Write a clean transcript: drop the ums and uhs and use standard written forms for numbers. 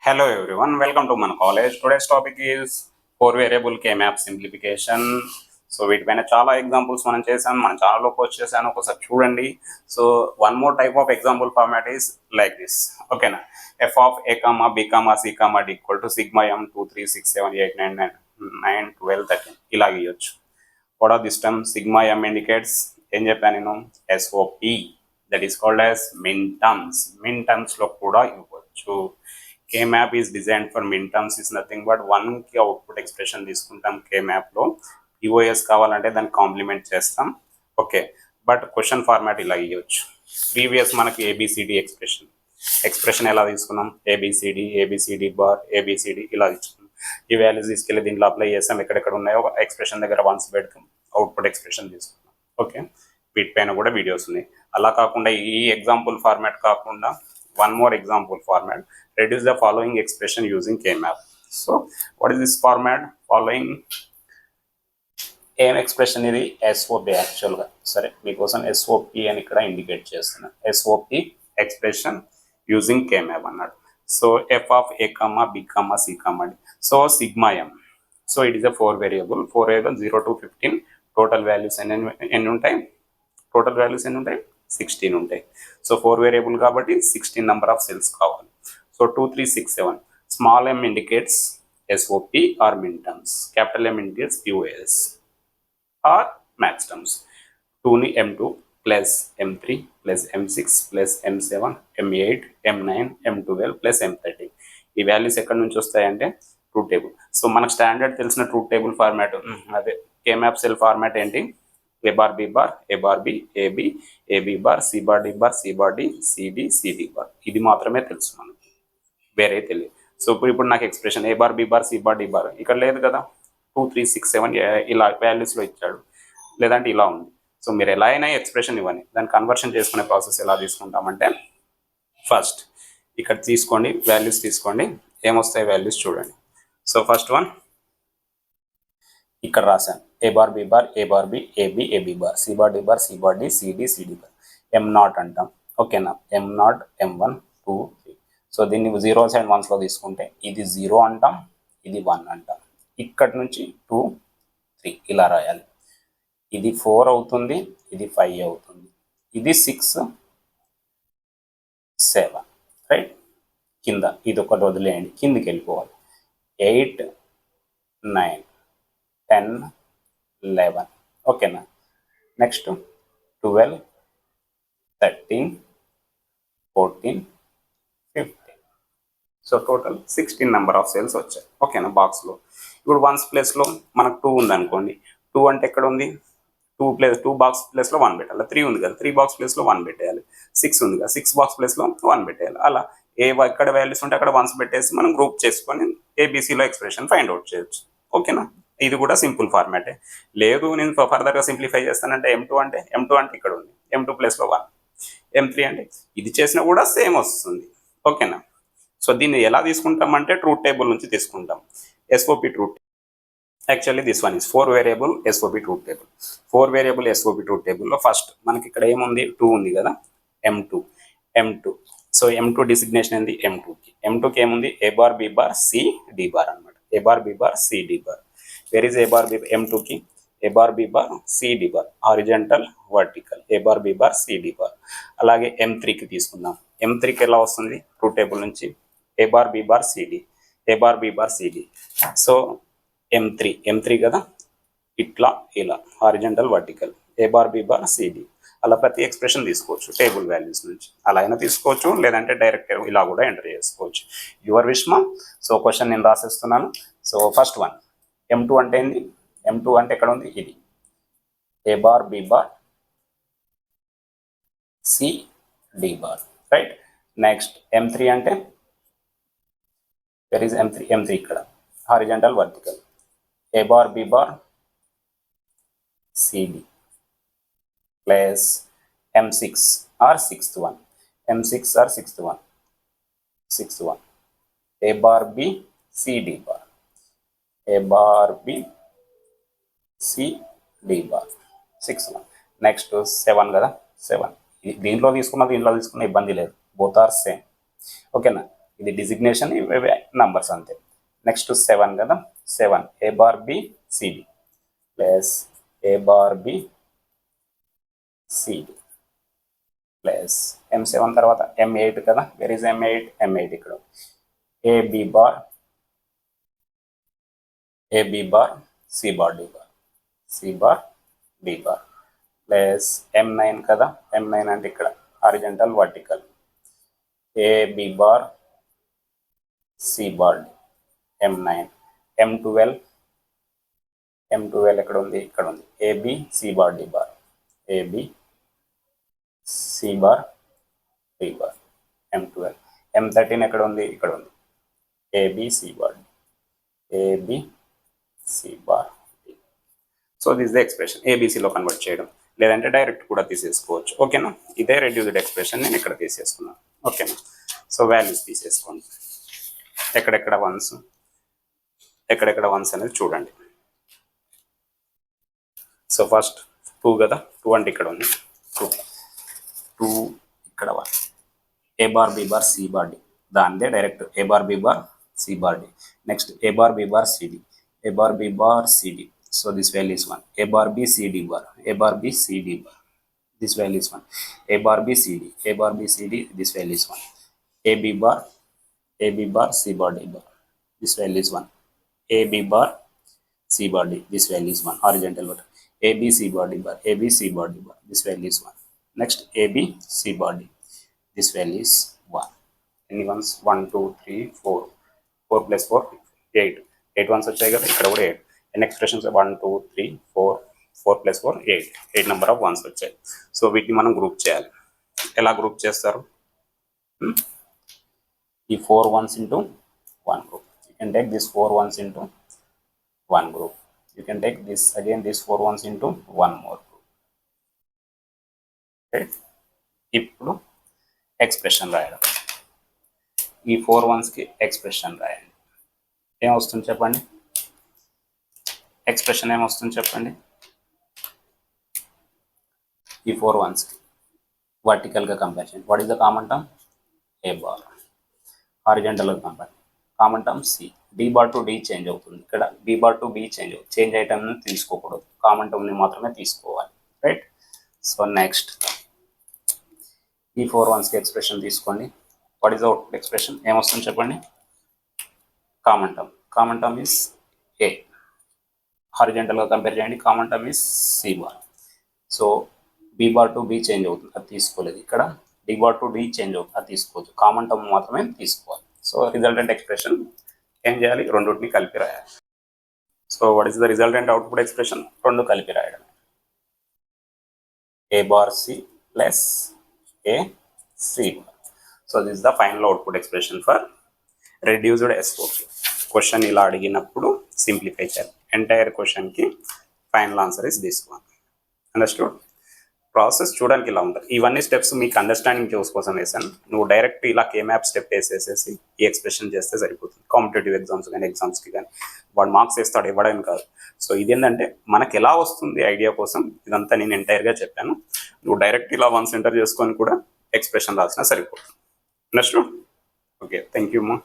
Hello everyone, welcome to మన college. Today's topic is four variable K-map simplification. So వీటిపైన చాలా examples మనం చేసాం, మన ఛానల్లో పోస్ట్ చేశాను, ఒకసారి చూడండి. So one more type of example format is like this. ఓకేనా, F of A comma B comma C comma D equal to sigma M 2 3 6 7 8 9 9 9 12 13 ఇలా ఇవ్వచ్చు. What are this term? Sigma M indicates ఏం చెప్పాను నేను? SOP, that is called as min terms. Min టర్మ్స్లో కూడా ఇవ్వచ్చు. K-map is designed for min terms, is nothing but 1 కి output expression తీసుకుంటాం. K-map లో POS కావాలంటే దాన్ని కాంప్లిమెంట్ చేస్తాం. ఓకే, బట్ క్వశ్చన్ ఫార్మాట్ ఇలా ఇవ్వచ్చు. ప్రీవియస్ మనకి ఏబిసిడి ఎక్స్ప్రెషన్ ఎలా తీసుకున్నాం? ఏబిసిడి బార్ ఏబిసిడి ఇలా ఇచ్చుకున్నాం. ఈ వాల్యూస్ తీసుకెళ్ళి దీంట్లో అప్లై చేస్తాం. ఎక్కడెక్కడ ఉన్నాయో ఎక్స్ప్రెషన్ దగ్గర వన్స్ పెడతాం, అవుట్పుట్ ఎక్స్ప్రెషన్ తీసుకున్నాం. ఓకే, వీటిపైన కూడా వీడియోస్ ఉన్నాయి. అలా కాకుండా ఈ ఎగ్జాంపుల్ ఫార్మాట్ కాకుండా one more example format, reduce the following expression using K-map. So what is this format? Following ఏం ఎక్స్ప్రెషన్ ఇది? ఎస్ఓపి. యాక్చువల్గా సరే మీకోసం ఎస్ఓపి అని ఇక్కడ ఇండికేట్ చేస్తున్నాను. ఎస్ఓపి ఎక్స్ప్రెషన్ యూజింగ్ K-map అన్నాడు. So F of A comma B comma C comma D. So sigma M, so it is a 4 variable 0 to 15. Total values ఎన్ని ఉంటాయి? 16 ఉంటాయి. సో 4 వేరియబుల్ కాబట్టి 16 నెంబర్ ఆఫ్ సెల్స్ కావాలి. So 2 3 6 7. Small m indicates SOP or min terms, capital M indicates POS or max terms. 2ని M2 plus M3 plus M6 plus M7 M8 M9 M12 plus M13. ఈ values ఎక్కడి నుంచి వస్తాయంటే truth table. So మనకు standard తెలిసిన truth table format అదే K-map cell format ఏంటి? A bar B bar, A bar B, AB, AB bar, C bar D bar, C bar D, CD, CD bar. ఇది మాత్రమే తెలుసు మనకి, వేరే తెలియదు. సో ఇప్పుడు నాకు expression A bar B bar C bar D bar ఇక్కడ లేదు కదా. 2 3 6 7 ఇలా వాల్యూస్లో ఇచ్చాడు, లేదంటే ఇలా ఉంది. సో మీరు ఎలా అయినా ఎక్స్ప్రెషన్ ఇవ్వండి. దాన్ని కన్వర్షన్ చేసుకునే ప్రాసెస్ ఎలా తీసుకుంటామంటే, ఫస్ట్ ఇక్కడ తీసుకోండి, వాల్యూస్ తీసుకోండి, ఏమొస్తాయి వాల్యూస్ చూడండి. సో ఫస్ట్ వన్ ఇక్కడ రాశాను. A bar B bar A bar B AB AB bar C bar D bar C bar D CD CD bar. M0 అంటాం. ఓకేనా, M0 M1 2 3. సో దీన్ని 0s and 1s తీసుకుంటే ఇది 0 అంటాం, ఇది 1 అంటాం. ఇక్కడి నుంచి 2 3 ఇలా రాయాలి. ఇది 4 అవుతుంది, ఇది 5 అవుతుంది, ఇది 6 7. రైట్, కింద ఇది ఒకటి వదిలేయండి, కిందికి వెళ్ళిపోవాలి. 8 9 10 11. ఓకేనా, next 12 13 14 15. So total 16 number of cells వచ్చాయి. ఓకేనా, బాక్స్లో. ఇప్పుడు 1s ప్లేస్లో మనకు 2 ఉంది అనుకోండి. 2 అంటే ఎక్కడ ఉంది? 2 బాక్స్ ప్లేస్లో 1 పెట్టాలి. 3 ఉంది కదా, 3 బాక్స్ ప్లేస్లో 1 పెట్టేయాలి. 6 ఉంది కదా, 6 బాక్స్ ప్లేస్లో 1 పెట్టేయాలి. అలా ఎక్కడ వాల్యూస్ ఉంటే అక్కడ 1s పెట్టేసి మనం గ్రూప్ చేసుకొని ఏబీసీలో ఎక్స్ప్రెషన్ ఫైండ్ అవుట్ చేయొచ్చు. ఓకేనా, ఇది కూడా సింపుల్ ఫార్మాటే. లేదు నేను ఫర్దర్గా సింప్లిఫై చేస్తానంటే M2 అంటే ఇక్కడ ఉంది, M2 ప్లేస్లో 1. M3 అంటే ఇది చేసినా కూడా సేమ్ వస్తుంది. ఓకేనా, సో దీన్ని ఎలా తీసుకుంటామంటే ట్రూత్ టేబుల్ నుంచి తీసుకుంటాం. SOP truth. Actually this one is 4 variable SOP truth table. 4 variable SOP truth టేబుల్లో ఫస్ట్ మనకి ఇక్కడ ఏముంది? 2 ఉంది కదా, M2. సో M2 డిసిగ్నేషన్ ఏంది? M2కి ఏముంది? A bar B bar C D bar అనమాట. A bar B bar C D bar. Where is A bar B? M2కి A bar B bar C D bar, horizontal vertical, A bar B bar C D bar. అలాగే M3కి తీసుకుందాం. M3కి ఎలా వస్తుంది? Truth table నుంచి A bar B bar CD, A bar B bar CD. So M3 కదా, ఇట్లా ఇలా horizontal vertical, A bar B bar CD. అలా ప్రతి ఎక్స్ప్రెషన్ తీసుకోవచ్చు టేబుల్ వాల్యూస్ నుంచి. అలా అయినా తీసుకోవచ్చు, లేదంటే డైరెక్ట్ ఇలా కూడా ఎంటర్ చేసుకోవచ్చు. యువర్ విష్మా. సో క్వశ్చన్ నేను రాసేస్తున్నాను. సో ఫస్ట్ వన్, M2 అంటే ఏంది? M2 అంటే ఎక్కడ ఉంది? ఇది A bar B bar C D bar. Right, next M3 అంటే వెర్ ఇస్ M3 ఇక్కడ horizontal vertical, A bar B bar CD plus M6 or sixth one, A bar B C D bar, A bar B C D bar 6 1. Next 7 కదా, 7 దీంట్లో తీసుకున్న ఇబ్బంది లేదు, both are same. ఓకేనా, ఇది designation, ఇవి numbers అంతే. నెక్స్ట్ 7 కదా, 7 A bar B CD plus A bar B CD plus M7 తర్వాత M8 కదా, వెర్ ఇస్ M8, M8 ఇక్కడ AB bar C bar D bar C bar D bar plus M9 కదా, M9 అంటే ఇక్కడ horizontal vertical AB bar C bar D M9. M12 ఎక్కడ ఉంది, ఇక్కడ ఉంది AB C bar D bar AB C bar D bar M12. M13 ఎక్కడ ఉంది, ఇక్కడ ఉంది AB C bar D AB C bar D. So this the expression ఏబిసిలో convert చేయడం, లేదంటే డైరెక్ట్ కూడా తీసేసుకోవచ్చు. ఓకేనా, ఇదే రెడ్యూస్డ్ ఎక్స్ప్రెషన్ నేను ఇక్కడ తీసేసుకున్నాను. ఓకేనా, సో వాల్యూస్ తీసేసుకోండి. ఎక్కడెక్కడ వన్స్ అనేది చూడండి. సో ఫస్ట్ 2 కదా, 2 అంటే ఇక్కడ ఉంది 2 ఇక్కడ 1 A bar B bar C bar D, దానిదే direct A bar B bar C bar D. Next A bar B bar CD, A bar B bar CD, so this value is 1. A bar B CD bar, A bar B CD bar, this value is 1. A bar B CD, this value is 1. AB bar C bar D bar, this value is 1. AB bar C bar D, this value is 1. Horizontal order. AB C bar D bar, AB C bar D bar, this value is 1. Next AB C bar D, this value is 1. Any ones? 1, 2, 3, 4. 4 plus 4, 8. 8 ones వచ్చాయి కదా, ఇక్కడ కూడా 8. And expressions 1, 2, 3, 4. 4 plus 4, 8. 8 number of ones వచ్చాయి. So వీటిని మనం group చేయాలి. ఎలా group చేస్తారు? ఈ 4 ones into 1 group. You can take this 4 ones into 1 group. You can take this again, this 4 ones into 1 more group. Okay. ఇప్పుడు ఎక్స్ప్రెషన్ రాయడం. ఈ 4 ones కి ఎక్స్ప్రెషన్ రాయండి. ఏం వస్తుంది చెప్పండి? ఎక్స్ప్రెషన్ ఏం వస్తుంది చెప్పండి? ఈ 4 ones కి వర్టికల్గా కంపేర్ చేయండి. What is the common term? A bar. హారిజంటల్గా compare, common term C. D bar to D change అవుతుంది, ఇక్కడ B bar to B change అవుతుంది. చేంజ్ ఐటమ్ని తీసుకోకూడదు, కామన్ టర్మ్ని మాత్రమే తీసుకోవాలి. రైట్. సో నెక్స్ట్ ఈ 4 onesకి ఎక్స్ప్రెషన్ తీసుకోండి. What is out expression? ఏమొస్తుంది చెప్పండి? Common term is A. హారిజంటల్గా కంపేర్ చేయండి, common term is C bar. So B bar to B change అవుతుంది, అది తీసుకోలేదు. ఇక్కడ D bar to D change అవుతుంది, అది తీసుకోవచ్చు. కామన్ టర్మ్ మాత్రమే తీసుకోవాలి. సో రిజల్టెంట్ ఎక్స్ప్రెషన్ ఏం చేయాలి? రెండింటిని కలిపి రాయాలి. So what is the resultant output expression? రెండు కలిపి రాయడం. A bar C plus A C bar. So this is the final output expression for reduced S4. Question ఇలా అడిగినప్పుడు సింప్లిఫై చేయాలి. ఎంటైర్ క్వశ్చన్కి final answer is this one. Understood? Process చూడడానికి ఇలా ఉంటుంది. ఇవన్నీ స్టెప్స్ మీకు అండర్స్టాండింగ్ కోసం వేసాను. నువ్వు డైరెక్ట్ ఇలా కేమ్యాప్ స్టెప్ వేసేసేసి ఈ ఎక్స్ప్రెషన్ చేస్తే సరిపోతుంది. కాంపిటేటివ్ ఎగ్జామ్స్ కానీ ఎగ్జామ్స్కి కానీ వాడు మార్క్స్ వేస్తాడు, ఇవ్వడానికి కాదు. సో ఇదేంటంటే మనకి ఎలా వస్తుంది ఐడియా కోసం ఇదంతా నేను ఎంటైర్గా చెప్పాను. నువ్వు డైరెక్ట్ ఇలా వన్స్ ఎంటర్ చేసుకొని కూడా ఎక్స్ప్రెషన్ రాసినా సరిపోతుంది. అండర్స్టూడ్? ఓకే, థ్యాంక్ యూ అమ్మా.